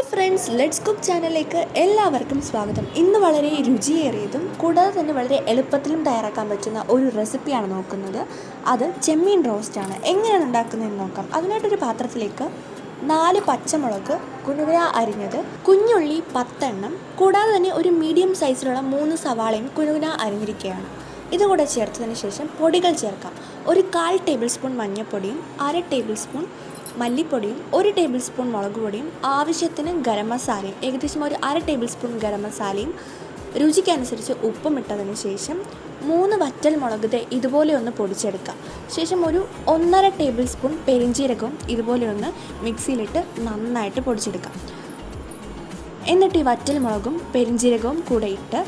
Friends, let's cook ചാനലിലേക്ക് എല്ലാവർക്കും സ്വാഗതം. ഇന്ന് വളരെ രുചിയേറിയതും കൂടാതെ തന്നെ വളരെ എളുപ്പത്തിലും തയ്യാറാക്കാൻ പറ്റുന്ന ഒരു റെസിപ്പിയാണ് നോക്കുന്നത്. അത് ചെമ്മീൻ റോസ്റ്റാണ്. എങ്ങനെയാണ് ഉണ്ടാക്കുന്നതെന്ന് നോക്കാം. അതിനായിട്ടൊരു പാത്രത്തിലേക്ക് 4 പച്ചമുളക് കുനുകുന അരിഞ്ഞത്, കുഞ്ഞുള്ളി 10 എണ്ണം, കൂടാതെ തന്നെ ഒരു മീഡിയം സൈസിലുള്ള 3 സവാളയും കുനുകുന അരിഞ്ഞിരിക്കുകയാണ്. ഇതുകൂടെ ചേർത്തതിന് ശേഷം പൊടികൾ ചേർക്കാം. ഒരു 1/4 ടേബിൾ സ്പൂൺ മഞ്ഞൾപ്പൊടിയും 1/2 ടേബിൾ സ്പൂൺ മല്ലിപ്പൊടിയും 1 ടേബിൾ സ്പൂൺ മുളക് പൊടിയും ആവശ്യത്തിന് ഗരം മസാലയും ഏകദേശം ഒരു 1/2 ടേബിൾ സ്പൂൺ ഗരം മസാലയും രുചിക്കനുസരിച്ച് ഉപ്പും ഇട്ടതിന് ശേഷം 3 വറ്റൽ മുളക് ഇതുപോലെ ഒന്ന് പൊടിച്ചെടുക്കാം. ശേഷം ഒരു 1.5 ടേബിൾ സ്പൂൺ പെരിഞ്ജീരകവും ഇതുപോലെ ഒന്ന് മിക്സിയിലിട്ട് നന്നായിട്ട് പൊടിച്ചെടുക്കാം. എന്നിട്ട് ഈ വറ്റൽ മുളകും പെരിഞ്ജീരകവും കൂടെ ഇട്ട്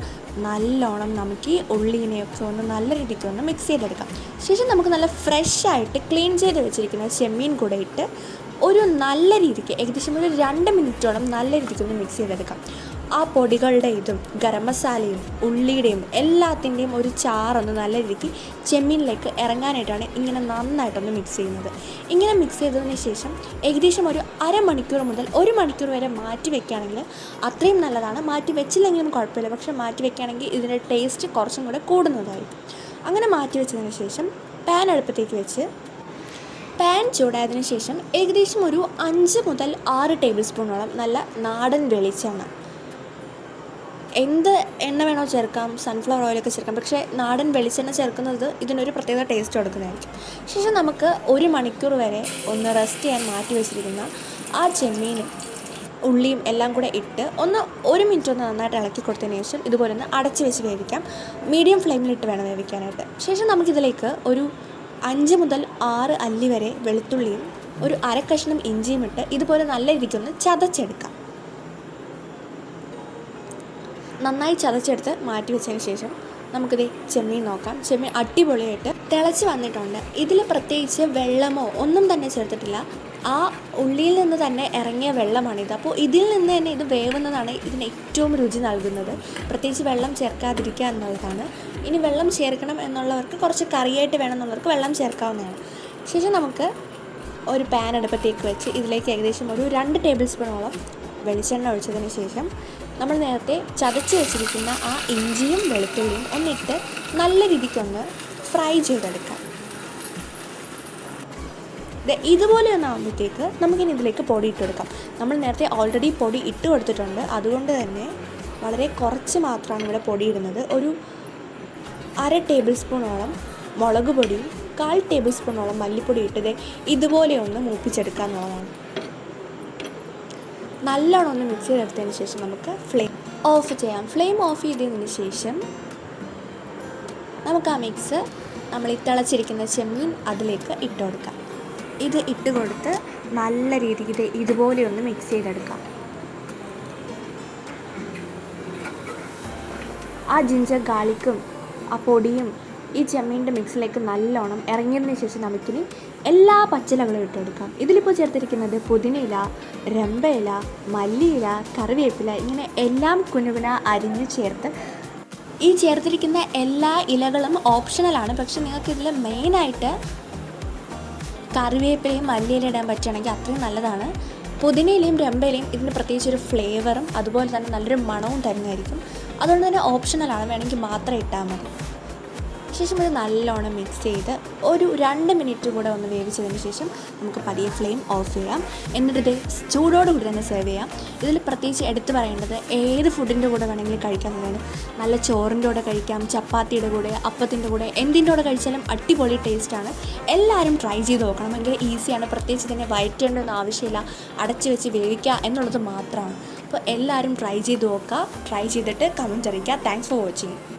നല്ലോണം നമുക്ക് ഈ ഉള്ളിനെയൊക്കെ ഒന്ന് നല്ല രീതിക്ക് ഒന്ന് മിക്സ് ചെയ്തെടുക്കാം. ശേഷം നമുക്ക് നല്ല ഫ്രഷായിട്ട് ക്ലീൻ ചെയ്ത് വെച്ചിരിക്കുന്ന ചെമ്മീൻ കൂടെ ഇട്ട് ഒരു നല്ല രീതിക്ക് ഏകദേശം ഒരു 2 മിനിറ്റോളം നല്ല രീതിക്ക് ഒന്ന് മിക്സ് ചെയ്തെടുക്കാം. ആ പൊടികളുടെ ഇതും ഗരം മസാലയും ഉള്ളിയുടെയും എല്ലാത്തിൻ്റെയും ഒരു ചാറൊന്ന് നല്ല രീതിക്ക് ചെമ്മീനിലേക്ക് ഇറങ്ങാനായിട്ടാണ് ഇങ്ങനെ നന്നായിട്ടൊന്ന് മിക്സ് ചെയ്യുന്നത്. ഇങ്ങനെ മിക്സ് ചെയ്തതിന് ശേഷം ഏകദേശം ഒരു അരമണിക്കൂർ മുതൽ 1 മണിക്കൂർ വരെ മാറ്റി വെക്കുകയാണെങ്കിൽ അത്രയും നല്ലതാണ്. മാറ്റി വെച്ചില്ലെങ്കിലും കുഴപ്പമില്ല, പക്ഷേ മാറ്റി വെക്കുകയാണെങ്കിൽ ഇതിൻ്റെ ടേസ്റ്റ് കുറച്ചും കൂടെ കൂടുന്നതായിരിക്കും. അങ്ങനെ മാറ്റി വെച്ചതിന് ശേഷം പാൻ അടുപ്പത്തേക്ക് വെച്ച് പാൻ ചൂടായതിനു ശേഷം ഏകദേശം ഒരു 5 മുതൽ 6 ടേബിൾ സ്പൂണോളം നല്ല നാടൻ വെളിച്ചെണ്ണ, എന്ത് എണ്ണ വേണോ ചേർക്കാം, സൺഫ്ലവർ ഓയിലൊക്കെ ചേർക്കാം, പക്ഷേ നാടൻ വെളിച്ചെണ്ണ ചേർക്കുന്നത് ഇതിനൊരു പ്രത്യേക ടേസ്റ്റ് കൊടുക്കുന്നതായിരിക്കും. ശേഷം നമുക്ക് 1 മണിക്കൂർ വരെ ഒന്ന് റെസ്റ്റ് ചെയ്യാൻ മാറ്റി വെച്ചിരിക്കുന്ന ആ ചെമ്മീനും ഉള്ളിയും എല്ലാം കൂടെ ഇട്ട് 1 മിനിറ്റ് ഒന്ന് നന്നായിട്ട് ഇളക്കി കൊടുത്തതിന് ശേഷം ഇതുപോലെ ഒന്ന് അടച്ച് വെച്ച് വേവിക്കാം. മീഡിയം ഫ്ലെയിമിലിട്ട് വേണം വേവിക്കാനായിട്ട്. ശേഷം നമുക്കിതിലേക്ക് ഒരു 5 മുതൽ 6 അല്ലി വരെ വെളുത്തുള്ളിയും ഒരു 1/2 കഷ്ണം ഇഞ്ചിയും ഇട്ട് ഇതുപോലെ നല്ല രീതിക്കൊന്ന് ചതച്ചെടുക്കാം. നന്നായി ചതച്ചെടുത്ത് മാറ്റി വെച്ചതിന് ശേഷം നമുക്കിത് ചെമ്മീൻ നോക്കാം. ചെമ്മീൻ അടിപൊളിയായിട്ട് തിളച്ച് വന്നിട്ടുണ്ട്. ഇതിൽ പ്രത്യേകിച്ച് വെള്ളമോ ഒന്നും തന്നെ ചേർത്തിട്ടില്ല. ആ ഉള്ളിയിൽ നിന്ന് തന്നെ ഇറങ്ങിയ വെള്ളമാണിത്. അപ്പോൾ ഇതിൽ നിന്ന് തന്നെ ഇത് വേവുന്നതാണ് ഇതിന് ഏറ്റവും രുചി നൽകുന്നത്. പ്രത്യേകിച്ച് വെള്ളം ചേർക്കാതിരിക്കുക എന്നുള്ളതാണ്. ഇനി വെള്ളം ചേർക്കണം എന്നുള്ളവർക്ക്, കുറച്ച് കറിയായിട്ട് വേണമെന്നുള്ളവർക്ക് വെള്ളം ചേർക്കാവുന്നതാണ്. ശേഷം നമുക്ക് ഒരു പാൻ അടുപ്പത്തേക്ക് വെച്ച് ഇതിലേക്ക് ഏകദേശം ഒരു 2 ടേബിൾ സ്പൂണോളം വെളിച്ചെണ്ണ ഒഴിച്ചതിന് ശേഷം നമ്മൾ നേരത്തെ ചതച്ച് വെച്ചിരിക്കുന്ന ആ ഇഞ്ചിയും വെളുത്തുള്ളിയും ഒന്നിട്ട് നല്ല രീതിക്കൊന്ന് ഫ്രൈ ചെയ്തെടുക്കാം. ഇതുപോലെ ഒന്നാകുമ്പോഴത്തേക്ക് നമുക്കിനി ഇതിലേക്ക് പൊടി ഇട്ട് കൊടുക്കാം. നമ്മൾ നേരത്തെ ഓൾറെഡി പൊടി ഇട്ട് കൊടുത്തിട്ടുണ്ട്. അതുകൊണ്ട് തന്നെ വളരെ കുറച്ച് മാത്രമാണ് ഇവിടെ പൊടി ഇടുന്നത്. ഒരു 1/2 ടേബിൾ സ്പൂണോളം മുളക് പൊടിയും 1/4 ടേബിൾ സ്പൂണോളം മല്ലിപ്പൊടി ഇട്ടത് ഇതുപോലെ ഒന്ന് മൂപ്പിച്ചെടുക്കുക എന്നുള്ളതാണ്. നല്ലോണം ഒന്ന് മിക്സ് ചെയ്തെടുത്തതിന് ശേഷം നമുക്ക് ഫ്ലെയിം ഓഫ് ചെയ്യാം. ഫ്ലെയിം ഓഫ് ചെയ്തതിന് ശേഷം നമുക്ക് ആ മിക്സ് നമ്മൾ ഈ തിളച്ചിരിക്കുന്ന ചെമ്മീൻ അതിലേക്ക് ഇട്ട് കൊടുക്കാം. ഇത് ഇട്ട് കൊടുത്ത് നല്ല രീതിക്ക് ഇതുപോലെ ഒന്ന് മിക്സ് ചെയ്തെടുക്കാം. ആ ജിഞ്ചർ ഗാർലിക്കും ആ പൊടിയും ഈ ചെമ്മീൻ്റെ മിക്സിലേക്ക് നല്ലോണം ഇറങ്ങിയതിന് ശേഷം നമുക്കിനി എല്ലാ പച്ചിലകളും ഇട്ടെടുക്കാം. ഇതിലിപ്പോൾ ചേർത്തിരിക്കുന്നത് പുതിനയില, രമ്പയില, മല്ലിയില, കറിവേപ്പില, ഇങ്ങനെ എല്ലാം കുനുകുന അരിഞ്ഞ് ചേർത്ത്, ഈ ചേർത്തിരിക്കുന്ന എല്ലാ ഇലകളും ഓപ്ഷണലാണ്. പക്ഷെ നിങ്ങൾക്കിതിൽ മെയിനായിട്ട് കറിവേപ്പിലയും മല്ലിയില ഇടാൻ പറ്റുകയാണെങ്കിൽ അത്രയും നല്ലതാണ്. പുതിനയിലയും രമ്പയിലയും ഇതിന് പ്രത്യേകിച്ചൊരു ഫ്ലേവറും അതുപോലെ തന്നെ നല്ലൊരു മണവും തരുന്നതായിരിക്കും. അതുകൊണ്ട് തന്നെ ഓപ്ഷണലാണ്, വേണമെങ്കിൽ മാത്രം ഇട്ടാൽ മതി. ശേഷം ഇത് നല്ലോണം മിക്സ് ചെയ്ത് ഒരു 2 മിനിറ്റ് കൂടെ ഒന്ന് വേവിച്ചതിന് ശേഷം നമുക്ക് പതിയെ ഫ്ലെയിം ഓഫ് ചെയ്യാം. എന്നിട്ട് ഇത് ചൂടോടുകൂടി തന്നെ സെർവ് ചെയ്യാം. ഇതിൽ പ്രത്യേകിച്ച് എടുത്തു പറയേണ്ടത് ഏത് ഫുഡിൻ്റെ കൂടെ വേണമെങ്കിലും കഴിക്കാവുന്നതാണ്. നല്ല ചോറിൻ്റെ കൂടെ കഴിക്കാം, ചപ്പാത്തിയുടെ കൂടെ, അപ്പത്തിൻ്റെ കൂടെ, എന്തിൻ്റെ കൂടെ കഴിച്ചാലും അടിപൊളി ടേസ്റ്റാണ്. എല്ലാവരും ട്രൈ ചെയ്ത് നോക്കണം. ഭയങ്കര ഈസിയാണ്. പ്രത്യേകിച്ച് ഇതിനെ വഴറ്റേണ്ടൊന്നും ആവശ്യമില്ല. അടച്ച് വെച്ച് വേവിക്കുക എന്നുള്ളത് മാത്രമാണ്. അപ്പോൾ എല്ലാവരും ട്രൈ ചെയ്ത് നോക്കുക. ട്രൈ ചെയ്തിട്ട് കമൻറ്റ് അറിയിക്കുക. Thanks for watching.